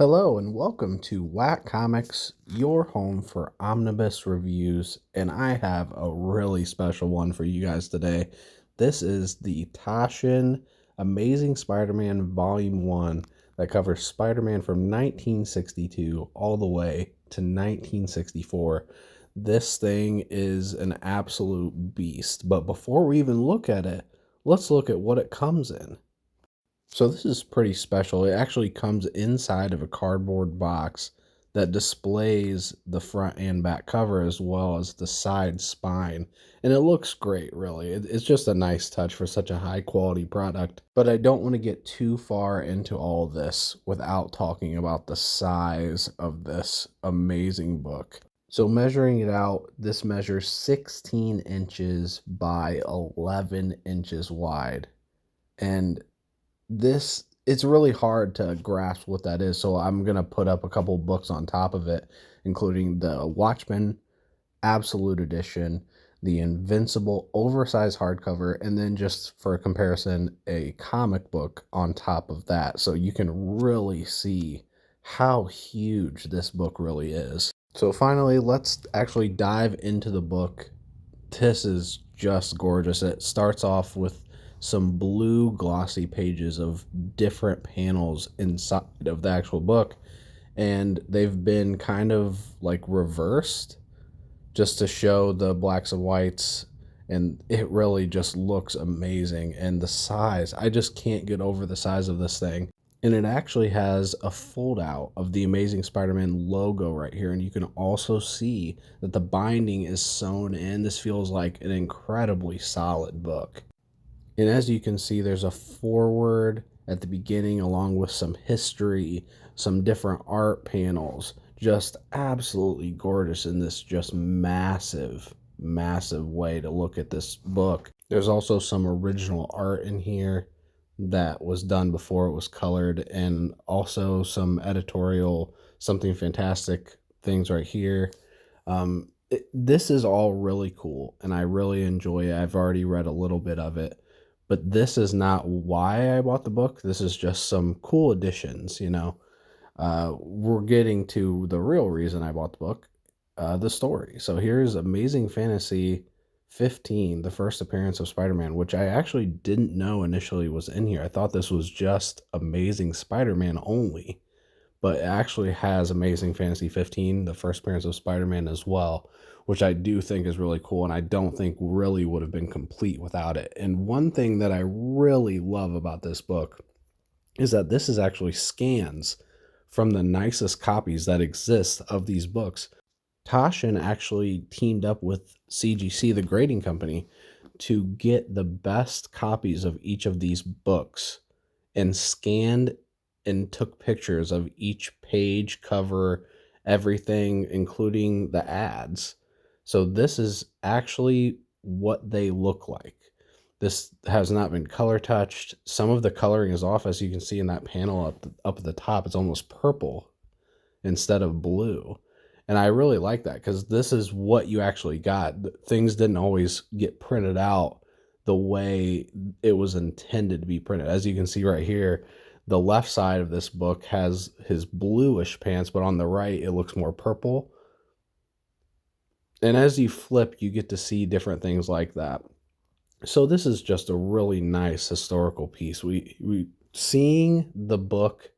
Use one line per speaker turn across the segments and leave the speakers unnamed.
Hello and welcome to Whack Comics, your home for omnibus reviews, and I have a really special one for you guys today. This is the Taschen Amazing Spider-Man Volume 1 that covers Spider-Man from 1962 all the way to 1964. This thing is an absolute beast, but before we even look at it, let's look at what it comes in. So this is pretty special. It actually comes inside of a cardboard box that displays the front and back cover as well as the side spine. And it looks great, really. It's just a nice touch for such a high quality product. But I don't want to get too far into all this without talking about the size of this amazing book. So measuring it out, this measures 16 inches by 11 inches wide. And it's really hard to grasp what that is, so I'm gonna put up a couple books on top of it, including the Watchmen Absolute Edition, the Invincible oversized hardcover, and then just for a comparison, a comic book on top of that, so you can really see how huge this book really is. So finally, let's actually dive into the book. This is just gorgeous. It starts off with some blue glossy pages of different panels inside of the actual book, and they've been kind of like reversed just to show the blacks and whites, and it really just looks amazing. And the size, I just can't get over the size of this thing. And it actually has a fold out of the Amazing Spider-Man logo right here. And you can also see that the binding is sewn in. This feels like an incredibly solid book. And as you can see, there's a foreword at the beginning along with some history, some different art panels. Just absolutely gorgeous in this just massive, massive way to look at this book. There's also some original art in here that was done before it was colored, and also some editorial, something fantastic things right here. This is all really cool, and I really enjoy it. I've already read a little bit of it. But this is not why I bought the book. This is just some cool additions, We're getting to the real reason I bought the book, the story. So here's Amazing Fantasy 15, the first appearance of Spider-Man, which I actually didn't know initially was in here. I thought this was just Amazing Spider-Man only, but it actually has Amazing Fantasy 15, the first appearance of Spider-Man as well, which I do think is really cool, and I don't think really would have been complete without it. And one thing that I really love about this book is that this is actually scans from the nicest copies that exist of these books. Taschen actually teamed up with CGC, the grading company, to get the best copies of each of these books and scanned and took pictures of each page, cover, everything, including the ads. So this is actually what they look like. This has not been color touched. Some of the coloring is off, as you can see in that panel up at the top. It's almost purple instead of blue. And I really like that because this is what you actually got. Things didn't always get printed out the way it was intended to be printed. As you can see right here, the left side of this book has his bluish pants, but on the right, it looks more purple. And as you flip, you get to see different things like that. So this is just a really nice historical piece. We seeing the book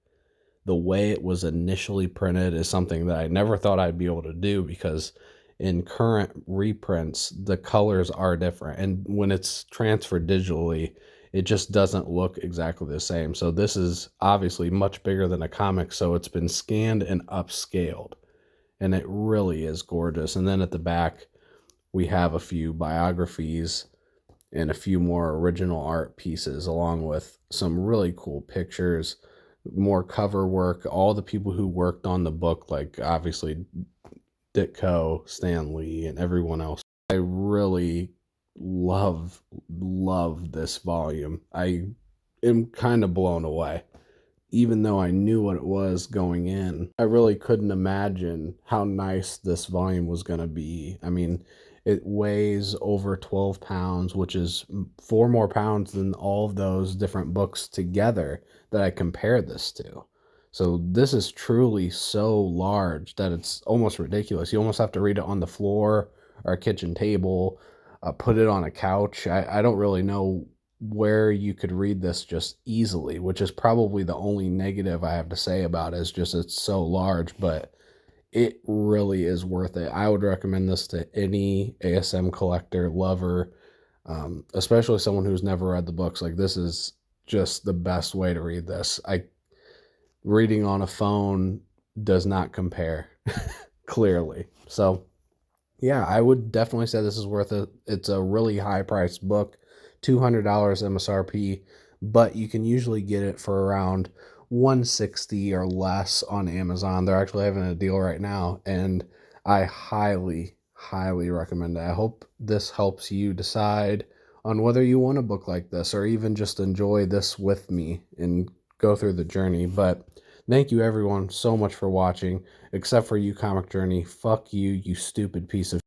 the way it was initially printed is something that I never thought I'd be able to do, because in current reprints, the colors are different. And when it's transferred digitally, it just doesn't look exactly the same. So this is obviously much bigger than a comic, so it's been scanned and upscaled. And it really is gorgeous. And then at the back, we have a few biographies and a few more original art pieces, along with some really cool pictures, more cover work, all the people who worked on the book, like obviously Ditko, Stan Lee, and everyone else. I really love this volume. I am kind of blown away. Even though I knew what it was going in, I really couldn't imagine how nice this volume was going to be. I mean, it weighs over 12 pounds, which is 4 more pounds than all of those different books together that I compared this to. So this is truly so large that it's almost ridiculous. You almost have to read it on the floor or a kitchen table, put it on a couch. I don't really know where you could read this just easily, which is probably the only negative I have to say about it, is just it's so large, but it really is worth it. I would recommend this to any ASM collector, lover, especially someone who's never read the books. Like, this is just the best way to read this. Reading on a phone does not compare, clearly. So yeah, I would definitely say this is worth it. It's a really high priced book, $200 MSRP, but you can usually get it for around 160 or less on Amazon. They're actually having a deal right now, and I highly recommend it. I hope this helps you decide on whether you want a book like this or even just enjoy this with me and go through the journey. But thank you everyone so much for watching, except for you, Comic Journey. Fuck you, you stupid piece of